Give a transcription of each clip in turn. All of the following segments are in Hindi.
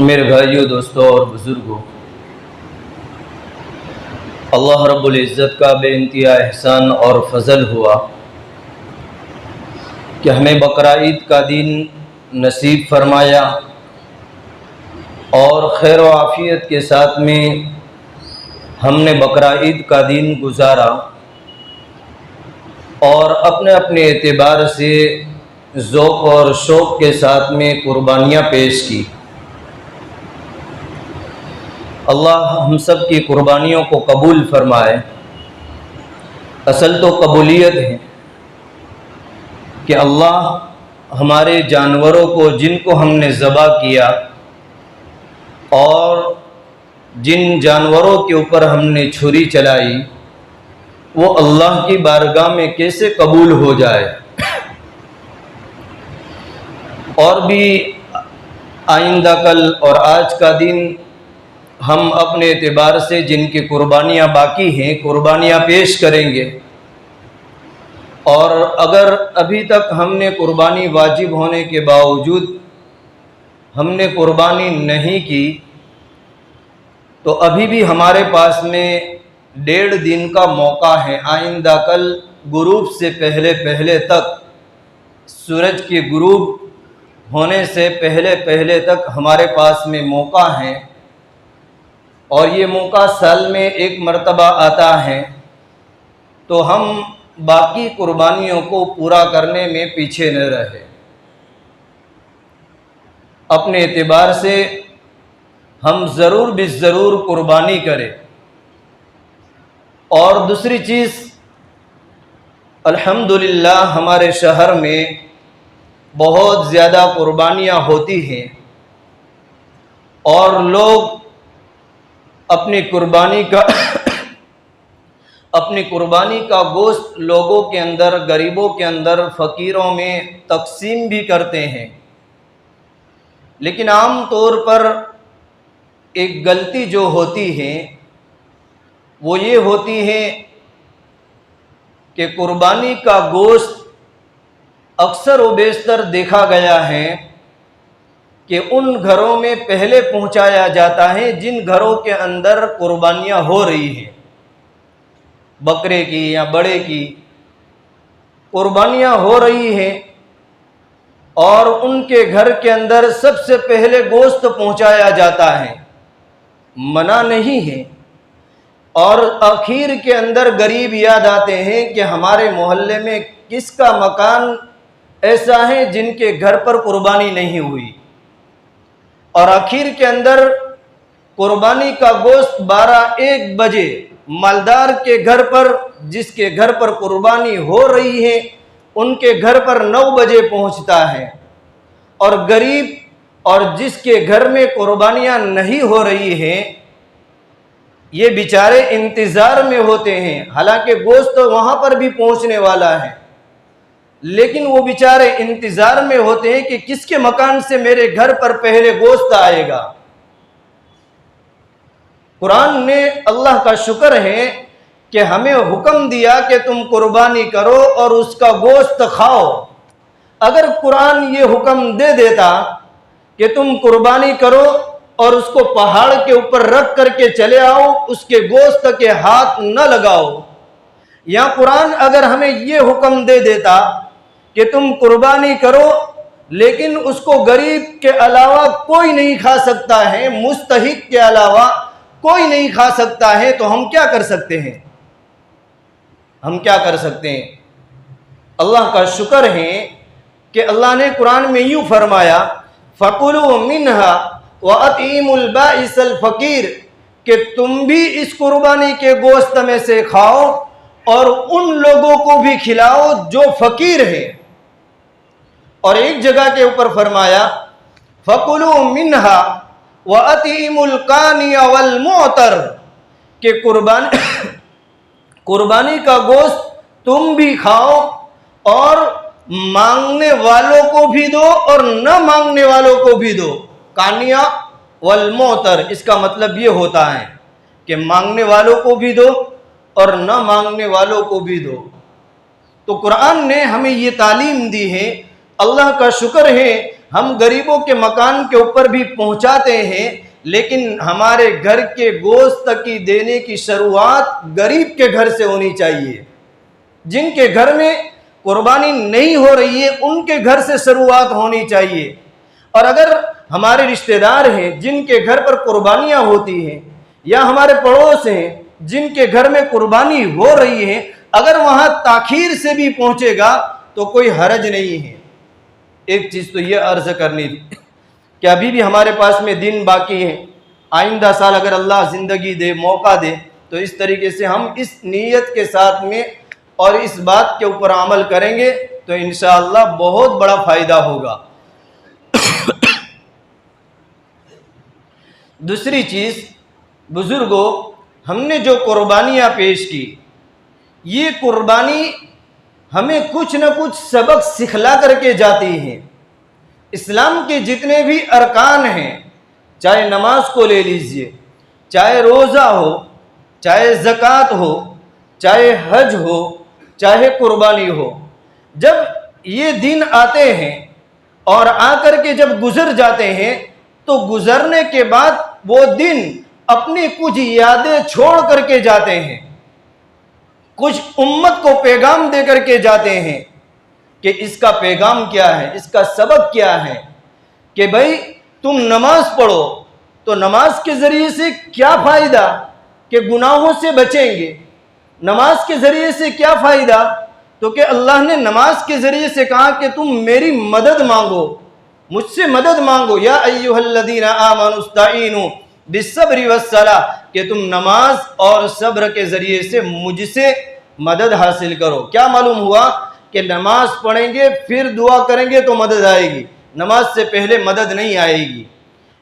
मेरे भाइयों, दोस्तों और बुजुर्गों, अल्लाह रब्बुल इज़्ज़त का बेइंतहा एहसान और फजल हुआ कि हमें बकरा ईद का दिन नसीब फरमाया और खैर व आफियत के साथ में हमने बकरा ईद का दिन गुजारा और अपने अपने एतबार से ज़ौक़ और शौक़ के साथ में कुर्बानियाँ पेश की। अल्लाह हम सब की कुर्बानियों को कबूल फरमाए। असल तो कबूलियत है कि अल्लाह हमारे जानवरों को, जिनको हमने ज़बह किया और जिन जानवरों के ऊपर हमने छुरी चलाई, वो अल्लाह की बारगाह में कैसे कबूल हो जाए। और भी आइंदा कल और आज का दिन हम अपने एतबार से जिनकी कुर्बानियाँ बाकी हैं, कुर्बानियाँ पेश करेंगे। और अगर अभी तक हमने कुर्बानी वाजिब होने के बावजूद हमने कुर्बानी नहीं की, तो अभी भी हमारे पास में 1.5 दिन का मौका है। आइंदा कल गुरूब से पहले तक, सूरज के गुरूब होने से पहले तक हमारे पास में मौका है और ये मौका साल में एक मर्तबा आता है। तो हम बाकी कुर्बानियों को पूरा करने में पीछे न रहे। अपने एतबार से हम ज़रूर बिज़रूर कुर्बानी करें। और दूसरी चीज़, अल्हम्दुलिल्लाह हमारे शहर में बहुत ज़्यादा कुर्बानियाँ होती हैं और लोग अपनी कुर्बानी का गोश्त लोगों के अंदर, गरीबों के अंदर, फ़कीरों में तकसीम भी करते हैं। लेकिन आम तौर पर एक गलती जो होती है वो ये होती है कि कुर्बानी का गोश्त अक्सर व बेशतर देखा गया है कि उन घरों में पहले पहुंचाया जाता है जिन घरों के अंदर कुर्बानियाँ हो रही हैं। बकरे की या बड़े की कुर्बानियाँ हो रही हैं और उनके घर के अंदर सबसे पहले गोश्त पहुंचाया जाता है। मना नहीं है। और आखिर के अंदर गरीब याद आते हैं कि हमारे मोहल्ले में किसका मकान ऐसा है जिनके घर पर कुर्बानी नहीं हुई। और आखिर के अंदर कुर्बानी का गोश्त 12-1 बजे मालदार के घर पर, जिसके घर पर कुर्बानी हो रही है, उनके घर पर 9 बजे पहुंचता है। और गरीब और जिसके घर में कुर्बानियां नहीं हो रही हैं, ये बेचारे इंतजार में होते हैं। हालांकि गोश्त तो वहां पर भी पहुंचने वाला है, लेकिन वो बेचारे इंतजार में होते हैं कि किसके मकान से मेरे घर पर पहले गोश्त आएगा। कुरान ने, अल्लाह का शुक्र है कि हमें हुक्म दिया कि तुम कुर्बानी करो और उसका गोश्त खाओ। अगर कुरान ये हुक्म दे देता कि तुम कुर्बानी करो और उसको पहाड़ के ऊपर रख करके चले आओ, उसके गोश्त के हाथ न लगाओ, या कुरान अगर हमें ये हुक्म दे देता कि तुम कुर्बानी करो लेकिन उसको गरीब के अलावा कोई नहीं खा सकता है, मुस्तहिक के अलावा कोई नहीं खा सकता है, तो हम क्या कर सकते हैं? हम क्या कर सकते हैं? अल्लाह का शुक्र है कि अल्लाह ने कुरान में यूं फरमाया, फकुलू मिन्हा व अतीमुल बाइसल फकीर, कि तुम भी इस कुर्बानी के गोश्त में से खाओ और उन लोगों को भी खिलाओ जो फकीर है। और एक जगह के ऊपर फरमाया, फकुलू मिन्हा व अतीमुल कानिया वल मुअतर, कि कुर्बानी का गोश्त तुम भी खाओ और मांगने वालों को भी दो और न मांगने वालों को भी दो। कानिया वल मुअतर, इसका मतलब ये होता है कि मांगने वालों को भी दो और न मांगने वालों को भी दो। तो कुरान ने हमें ये तालीम दी है। अल्लाह का शुक्र है हम गरीबों के मकान के ऊपर भी पहुंचाते हैं, लेकिन हमारे घर के गोश्त की देने की शुरुआत गरीब के घर से होनी चाहिए। जिनके घर में कुर्बानी नहीं हो रही है उनके घर से शुरुआत होनी चाहिए। और अगर हमारे रिश्तेदार हैं जिनके घर पर कुर्बानियां होती हैं, या हमारे पड़ोस हैं जिनके घर में कुर्बानी हो रही है, अगर वहां ताखीर से भी पहुंचेगा तो कोई हरज नहीं है। एक चीज तो यह अर्ज करनी थी कि अभी भी हमारे पास में दिन बाकी है। आइंदा साल अगर अल्लाह जिंदगी दे, मौका दे, तो इस तरीके से हम इस नीयत के साथ में और इस बात के ऊपर अमल करेंगे तो इंशाअल्लाह बहुत बड़ा फायदा होगा। दूसरी चीज, बुजुर्गों, हमने जो कुर्बानियां पेश की, ये कुर्बानी हमें कुछ न कुछ सबक सिखला करके जाती हैं। इस्लाम के जितने भी अरकान हैं, चाहे नमाज को ले लीजिए, चाहे रोज़ा हो, चाहे ज़कात हो, चाहे हज हो, चाहे कुर्बानी हो, जब ये दिन आते हैं और आकर के जब गुजर जाते हैं, तो गुजरने के बाद वो दिन अपनी कुछ यादें छोड़ करके जाते हैं, कुछ उम्मत को पैगाम दे करके जाते हैं कि इसका पैगाम क्या है, इसका सबक क्या है, कि भाई तुम नमाज पढ़ो तो नमाज के ज़रिए से क्या फ़ायदा, कि गुनाहों से बचेंगे। नमाज के ज़रिए से क्या फ़ायदा, तो कि अल्लाह ने नमाज के ज़रिए से कहा कि तुम मेरी मदद मांगो, मुझसे मदद मांगो। या अय्युहल्लज़ीना आमनुस्तईनु बिस्सब्रि वस्सलाह, कि तुम नमाज और सब्र के ज़रिए से मुझसे मदद हासिल करो। क्या मालूम हुआ कि नमाज पढ़ेंगे फिर दुआ करेंगे तो मदद आएगी, नमाज से पहले मदद नहीं आएगी।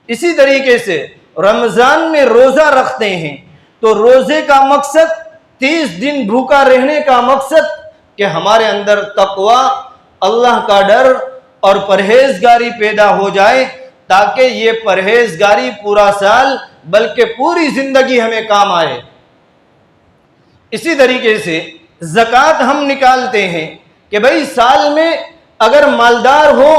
इसी तरीके से रमज़ान में रोज़ा रखते हैं तो रोज़े का मकसद, 30 दिन भूखा रहने का मकसद, कि हमारे अंदर तक़वा, अल्लाह का डर और परहेजगारी पैदा हो जाए, ताकि ये परहेजगारी पूरा साल बल्कि पूरी ज़िंदगी हमें काम आए। इसी तरीके से ज़कात हम निकालते हैं कि भाई साल में अगर मालदार हो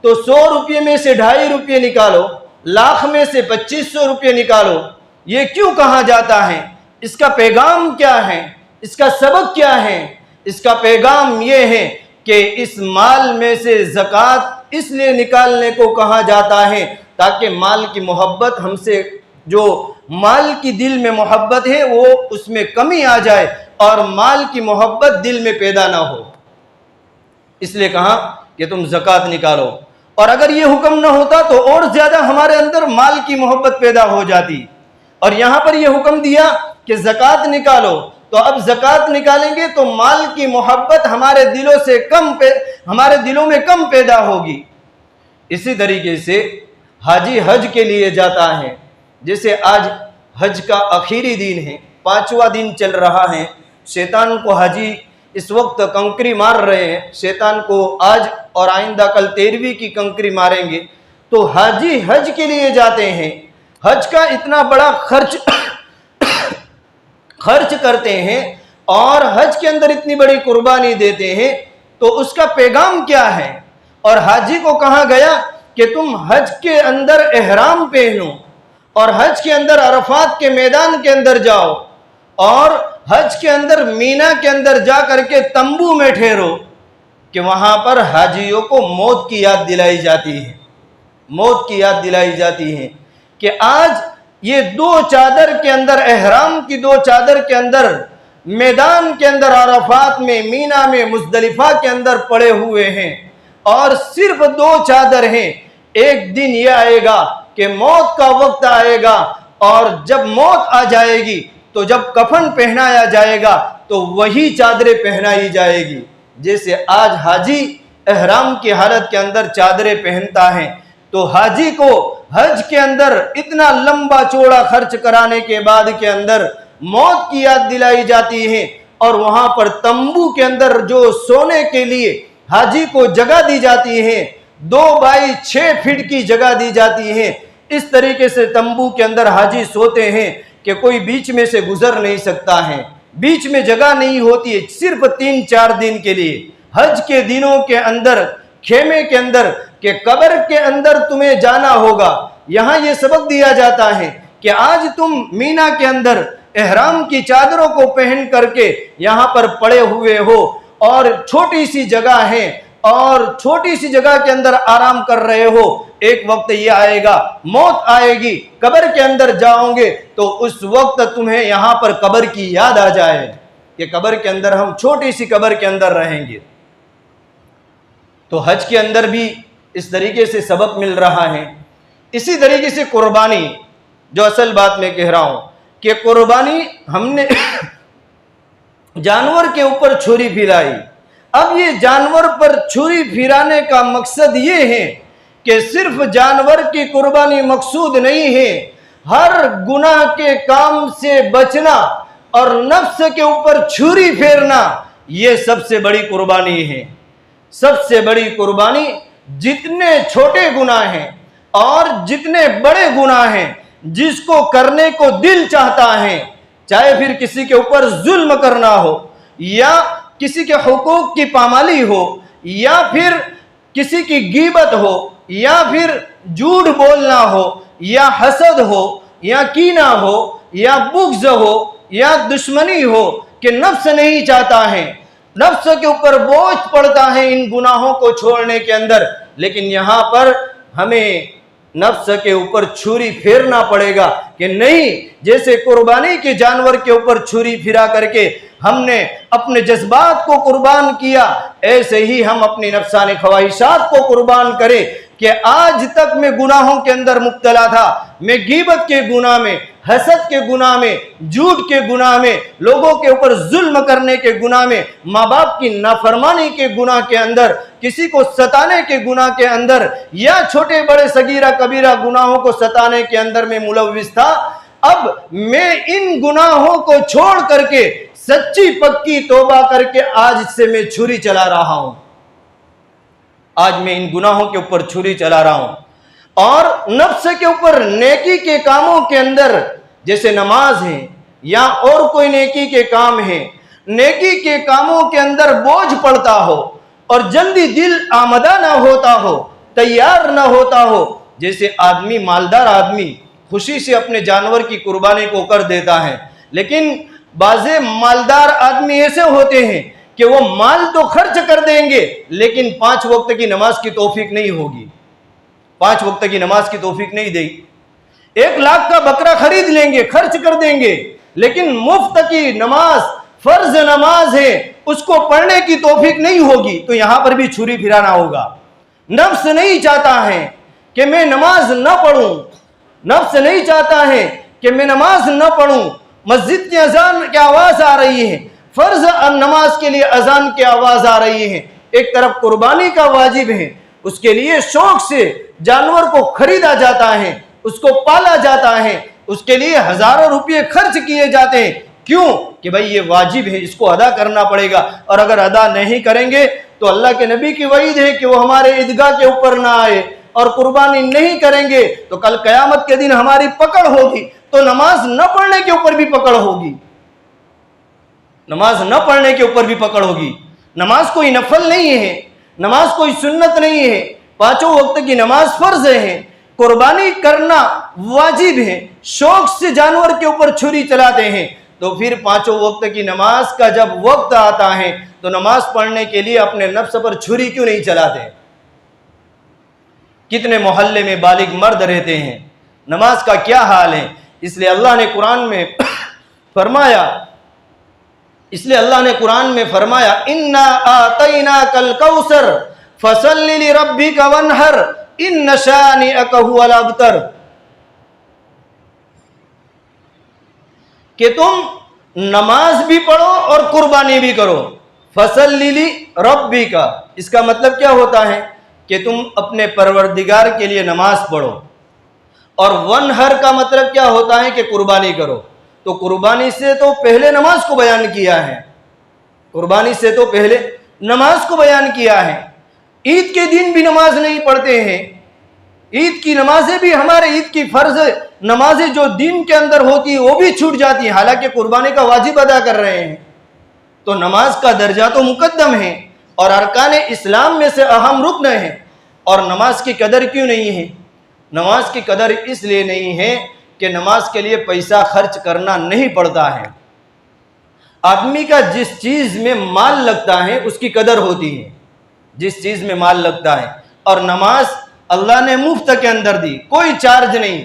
तो 100 रुपये में से 2.5 रुपये निकालो, लाख में से 2500 रुपये निकालो। ये क्यों कहा जाता है, इसका पैगाम क्या है, इसका सबक क्या है? इसका पैगाम ये है कि इस माल में से ज़कात इसलिए निकालने को कहा जाता है ताकि माल की मोहब्बत हमसे, जो माल की दिल में मोहब्बत है वो उसमें कमी आ जाए और माल की मोहब्बत दिल में पैदा ना हो। इसलिए कहा कि तुम ज़कात निकालो। और अगर ये हुक्म ना होता तो और ज़्यादा हमारे अंदर माल की मोहब्बत पैदा हो जाती। और यहाँ पर यह हुक्म दिया कि ज़कात निकालो, तो अब ज़कात निकालेंगे तो माल की मोहब्बत हमारे दिलों में कम पैदा होगी। इसी तरीके से हाजी हज के लिए जाता है, जैसे आज हज का आखिरी दिन है, 5वां दिन चल रहा है, शैतान को हाजी इस वक्त कंकरी मार रहे हैं, शैतान को आज और आइंदा कल 13वीं की कंकरी मारेंगे। तो हाजी हज के लिए जाते हैं, हज का इतना बड़ा खर्च करते हैं और हज के अंदर इतनी बड़ी कुर्बानी देते हैं, तो उसका पैगाम क्या है? और हाजी को कहा गया कि तुम हज के अंदर एहराम पहनो और हज के अंदर अरफात के मैदान के अंदर जाओ और हज के अंदर मीना के अंदर जा करके तंबू में ठहरो, कि वहां पर हाजियों को मौत की याद दिलाई जाती है, मौत की याद दिलाई जाती है कि आज ये 2 चादर के अंदर, एहराम की 2 चादर के अंदर, मैदान के अंदर, अरफात में, मीना में, मुजदलिफा के अंदर पड़े हुए हैं और सिर्फ 2 चादर हैं। एक दिन यह आएगा कि मौत का वक्त आएगा और जब मौत आ जाएगी तो जब कफन पहनाया जाएगा तो वही चादरें पहनाई जाएगी। जैसे आज हाजी एहराम की हालत के अंदर चादरें पहनता है, तो हाजी को हज के अंदर इतना लंबा चौड़ा खर्च कराने के बाद के अंदर मौत की याद दिलाई जाती है और वहां पर तंबू के अंदर जो सोने के लिए हाजी को जगह दी जाती है, 2 बाई 6 फीट की जगह दी जाती है। इस तरीके से तंबू के अंदर हाजी सोते हैं कि कोई बीच में से गुजर नहीं सकता है, बीच में जगह नहीं होती है, सिर्फ 3-4 दिन के लिए। हज के दिनों के अंदर खेमे के अंदर कि कब्र के अंदर तुम्हें जाना होगा। यहाँ ये सबक दिया जाता है कि आज तुम मीना के अंदर एहराम की चादरों को पहन करके यहाँ पर पड़े हुए हो और छोटी सी जगह है और छोटी सी जगह के अंदर आराम कर रहे हो। एक वक्त ये आएगा, मौत आएगी, कब्र के अंदर जाओगे तो उस वक्त तुम्हें यहाँ पर कब्र की याद आ जाए कि कब्र के अंदर हम छोटी सी कब्र के अंदर रहेंगे। तो हज के अंदर भी इस तरीके से सबक मिल रहा है। इसी तरीके से कुर्बानी, जो असल बात मैं कह रहा हूं कि कुर्बानी हमने जानवर के ऊपर छुरी फिराई। अब ये जानवर पर छुरी फिराने का मकसद ये है कि सिर्फ जानवर की कुर्बानी मकसूद नहीं है, हर गुनाह के काम से बचना और नफ्स के ऊपर छुरी फेरना, ये सबसे बड़ी कुर्बानी है। सबसे बड़ी कुर्बानी, जितने छोटे गुनाह हैं और जितने बड़े गुनाह हैं, जिसको करने को दिल चाहता है, चाहे फिर किसी के ऊपर जुल्म करना हो या किसी के हुकूक की पामाली हो या फिर किसी की गीबत हो या फिर झूठ बोलना हो या हसद हो या कीना हो या बुग़्ज़ हो या दुश्मनी हो, कि नफ्स नहीं चाहता है, नफ्स के ऊपर बोझ पड़ता है इन गुनाहों को छोड़ने के अंदर। लेकिन यहाँ पर हमें नफ्स के ऊपर छुरी फेरना पड़ेगा कि नहीं, जैसे कुर्बानी के जानवर के ऊपर छुरी फिरा करके हमने अपने जज्बात को कुर्बान किया, ऐसे ही हम अपनी नफ्सानी ख्वाहिशात को कुर्बान करें कि आज तक मैं गुनाहों के अंदर मुब्तला था, मैं गीबत के गुनाह में, हसद के गुनाह में, झूठ के गुनाह में, लोगों के ऊपर जुल्म करने के गुनाह में, माँ बाप की नाफरमानी के गुनाह के अंदर, किसी को सताने के गुनाह के अंदर या छोटे बड़े सगीरा कबीरा गुनाहों को सताने के अंदर में मुलव्विस था। अब मैं इन गुनाहों को छोड़ करके सच्ची पक्की तौबा करके आज से मैं छुरी चला रहा हूं, आज मैं इन गुनाहों के ऊपर छुरी चला रहा हूं और नफ्स के ऊपर नेकी के कामों के अंदर, जैसे नमाज है या और कोई नेकी के काम है, नेकी के कामों के अंदर बोझ पड़ता हो और जल्दी दिल आमदा ना होता हो, तैयार ना होता हो। जैसे आदमी, मालदार आदमी खुशी से अपने जानवर की कुर्बानी को कर देता है, लेकिन बाज़े मालदार आदमी ऐसे होते हैं कि वो माल तो खर्च कर देंगे लेकिन 5 वक्त की नमाज की तौफीक नहीं होगी, 5 वक्त की नमाज की तौफीक नहीं देगी। 1 लाख का बकरा खरीद लेंगे, खर्च कर देंगे, लेकिन मुफ्त की नमाज, फर्ज नमाज है, उसको पढ़ने की तौफीक नहीं होगी। तो यहां पर भी छुरी फिराना होगा। नफ्स नहीं चाहता है कि मैं नमाज न पढ़ूं, नफ्स नहीं चाहता है कि मैं नमाज न पढ़ूं। मस्जिद की अजान की आवाज आ रही है, फर्ज नमाज के लिए अजान की आवाज आ रही है, एक तरफ कुर्बानी का वाजिब है, उसके लिए शौक से जानवर को खरीदा जाता है, उसको पाला जाता है, उसके लिए हजारों रुपये खर्च किए जाते हैं। क्यों? कि भाई ये वाजिब है, इसको अदा करना पड़ेगा, और अगर अदा नहीं करेंगे तो अल्लाह के नबी की वईद है कि वो हमारे ईदगाह के ऊपर ना आए। और कुर्बानी नहीं करेंगे तो कल कयामत के दिन हमारी पकड़ होगी, तो नमाज न पढ़ने के ऊपर भी पकड़ होगी, नमाज न पढ़ने के ऊपर भी पकड़ होगी। नमाज कोई नफल नहीं है, नमाज कोई सुन्नत नहीं है, पांचों वक्त की नमाज फर्ज है, कुर्बानी करना वाजिब है। शौक से जानवर के ऊपर छुरी चलाते हैं, तो फिर पांचों वक्त की नमाज का जब वक्त आता है तो नमाज पढ़ने के लिए अपने नफ्स पर छुरी क्यों नहीं चलाते? कितने मोहल्ले में बालिग मर्द रहते हैं, नमाज का क्या हाल है? इसलिए अल्लाह ने कुरान में फरमाया, इन्ना आतैना कल कौसर फसल्लि लिरब्बिका वन्हर इन्न शानिअका हुवल अबतर, कि तुम नमाज भी पढ़ो और कुर्बानी भी करो। फसल्लि लिरब्बिका, इसका मतलब क्या होता है कि तुम अपने परवरदिगार के लिए नमाज पढ़ो, और वनहर का मतलब क्या होता है कि कुर्बानी करो। तो कुर्बानी से तो पहले नमाज को बयान किया है, कुर्बानी से तो पहले नमाज को बयान किया है। ईद के दिन भी नमाज नहीं पढ़ते हैं, ईद की नमाजें भी, हमारे ईद की फर्ज नमाजें जो दिन के अंदर होती है वो भी छूट जाती हैं, हालांकि कुर्बानी का वाजिब अदा कर रहे हैं। तो नमाज का दर्जा तो मुकद्दम है और अरकान इस्लाम में से अहम रुकन है, और नमाज की कदर क्यों नहीं है? नमाज की कदर इसलिए नहीं है कि नमाज के लिए पैसा खर्च करना नहीं पड़ता है। आदमी का जिस चीज में माल लगता है उसकी कदर होती है, जिस चीज में माल लगता है। और नमाज अल्लाह ने मुफ्त के अंदर दी, कोई चार्ज नहीं,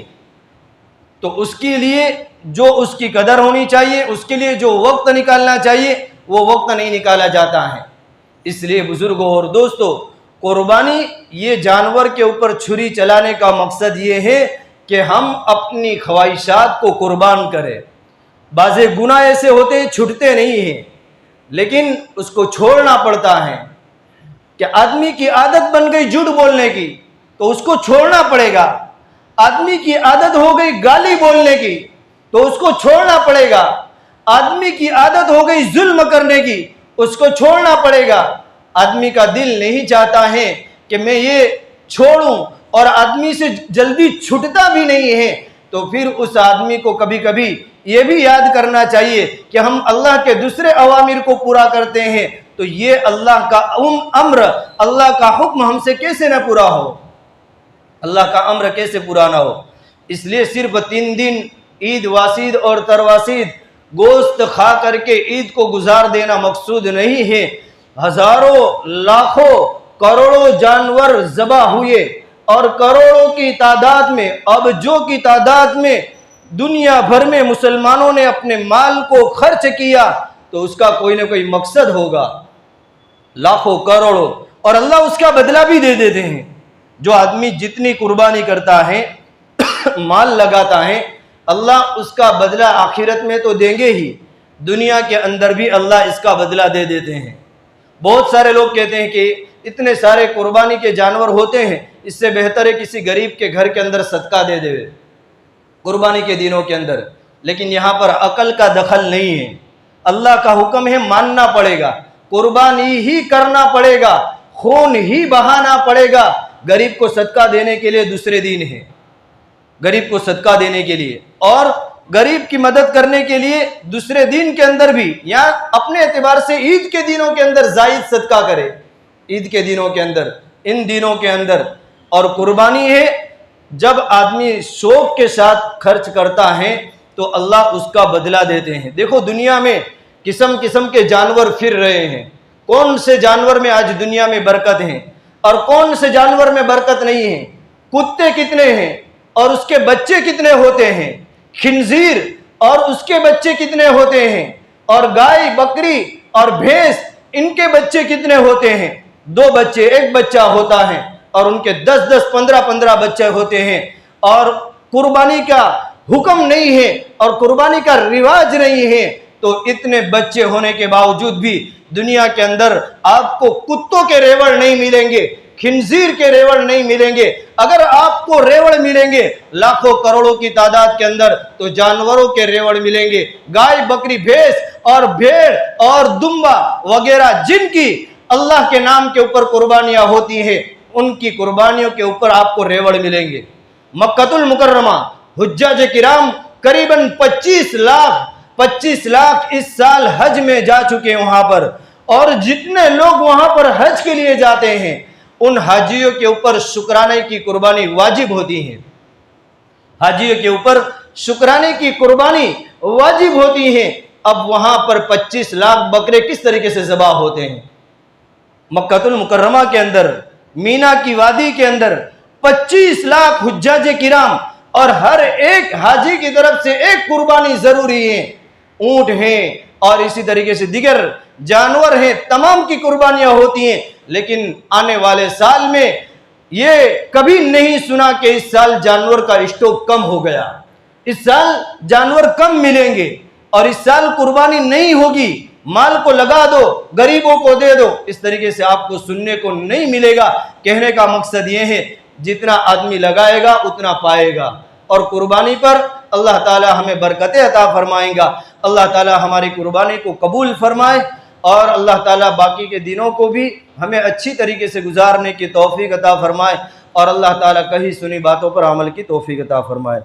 तो उसके लिए जो उसकी कदर होनी चाहिए, उसके लिए जो वक्त निकालना चाहिए वो वक्त नहीं निकाला जाता है। इसलिए बुजुर्गों और दोस्तों, कुर्बानी ये जानवर के ऊपर छुरी चलाने का मकसद ये है कि हम अपनी ख्वाहिशात को कुर्बान करें। बाज़े गुनाह ऐसे होते हैं छूटते नहीं हैं, लेकिन उसको छोड़ना पड़ता है। कि आदमी की आदत बन गई झूठ बोलने की, तो उसको छोड़ना पड़ेगा। आदमी की आदत हो गई गाली बोलने की, तो उसको छोड़ना पड़ेगा। आदमी की आदत हो गई जुल्म करने की, उसको छोड़ना पड़ेगा। आदमी का दिल नहीं चाहता है कि मैं ये छोड़ूं, और आदमी से जल्दी छूटता भी नहीं है, तो फिर उस आदमी को कभी कभी ये भी याद करना चाहिए कि हम अल्लाह के दूसरे अवामिर को पूरा करते हैं, तो ये अल्लाह का अम्र, अल्लाह का हुक्म हमसे कैसे न पूरा हो, अल्लाह का अम्र कैसे पूरा ना हो। इसलिए सिर्फ 3 दिन ईद वासीद और तरवासीद गोश्त खा करके ईद को गुजार देना मकसूद नहीं है। हजारों लाखों करोड़ों जानवर ज़बह हुए, और करोड़ों की तादाद में, अब जो की तादाद में दुनिया भर में मुसलमानों ने अपने माल को खर्च किया, तो उसका कोई ना कोई मकसद होगा। लाखों करोड़ों, और अल्लाह उसका बदला भी दे देते हैं। जो आदमी जितनी कुर्बानी करता है माल लगाता है, अल्लाह उसका बदला आखिरत में तो देंगे ही, दुनिया के अंदर भी अल्लाह इसका बदला दे देते हैं। बहुत सारे लोग कहते हैं कि इतने सारे कुर्बानी के जानवर होते हैं, इससे बेहतर है किसी गरीब के घर के अंदर सदका दे दे कुर्बानी के दिनों के अंदर। लेकिन यहाँ पर अकल का दखल नहीं है, अल्लाह का हुक्म है, मानना पड़ेगा, कुर्बानी ही करना पड़ेगा, खून ही बहाना पड़ेगा। गरीब को सदका देने के लिए दूसरे दिन है, गरीब को सदका देने के लिए और गरीब की मदद करने के लिए दूसरे दिन के अंदर भी, या अपने एतबार से ईद के दिनों के अंदर जायद सदका करे, ईद के दिनों के अंदर, इन दिनों के अंदर। और कुर्बानी है, जब आदमी शौक के साथ खर्च करता है तो अल्लाह उसका बदला देते हैं। देखो दुनिया में किस्म किस्म के जानवर फिर रहे हैं, कौन से जानवर में आज दुनिया में बरकत है और कौन से जानवर में बरकत नहीं है। कुत्ते कितने हैं और उसके बच्चे कितने होते हैं, खिंजीर और उसके बच्चे कितने होते हैं, और गाय बकरी और भैंस इनके बच्चे कितने होते हैं। 2 बच्चे, 1 बच्चा होता है, और उनके 10-10, 15-15 बच्चे होते हैं। और कुर्बानी का हुक्म नहीं है और कुर्बानी का रिवाज नहीं है, तो इतने बच्चे होने के बावजूद भी दुनिया के अंदर आपको कुत्तों के रेवड़ नहीं मिलेंगे खिंजीर के रेवड़ नहीं मिलेंगे। अगर आपको रेवड़ मिलेंगे लाखों करोड़ों की तादाद के अंदर, तो जानवरों के रेवड़ मिलेंगे। गाय, बकरी, भैंस और भेड़ और दुम्बा वगैरह जिनकी अल्लाह के नाम के ऊपर कुर्बानियां होती हैं, उनकी कुर्बानियों के ऊपर आपको रेवड़ मिलेंगे। मक्कतुल मुकर्रमा हुज्जाज किराम करीबन 25 लाख इस साल हज में जा चुके हैं वहां पर। और जितने लोग वहां पर हज के लिए जाते हैं, उन हाजियों के ऊपर शुक्राने की कुर्बानी वाजिब होती है। हाजियों के ऊपर शुक्राने की कुर्बानी वाजिब होती है। अब वहां पर 25 लाख बकरे किस तरीके से ज़बा होते हैं? मक्कतुल मुकर्रमा के अंदर, मीना की वादी के अंदर 25 लाख हुज्जाज किराम, और हर एक हाजी की तरफ से एक कुर्बानी जरूरी है। ऊंट हैं और इसी तरीके से दिगर जानवर हैं, तमाम की कुर्बानियां होती हैं। लेकिन आने वाले साल में ये कभी नहीं सुना कि इस साल जानवर का स्टॉक कम हो गया, इस साल जानवर कम मिलेंगे और इस साल कुर्बानी नहीं होगी, माल को लगा दो, गरीबों को दे दो, इस तरीके से आपको सुनने को नहीं मिलेगा। कहने का मकसद यह है, जितना आदमी लगाएगा उतना पाएगा। और कुर्बानी पर अल्लाह ताला हमें बरकतें अता फरमाएगा। अल्लाह ताला हमारी कुर्बानी को कबूल फरमाए और अल्लाह ताला बाकी के दिनों को भी हमें अच्छी तरीके से गुजारने की तौफीक अता फरमाए और अल्लाह ताला कही सुनी बातों पर अमल की तौफीक अता फरमाए।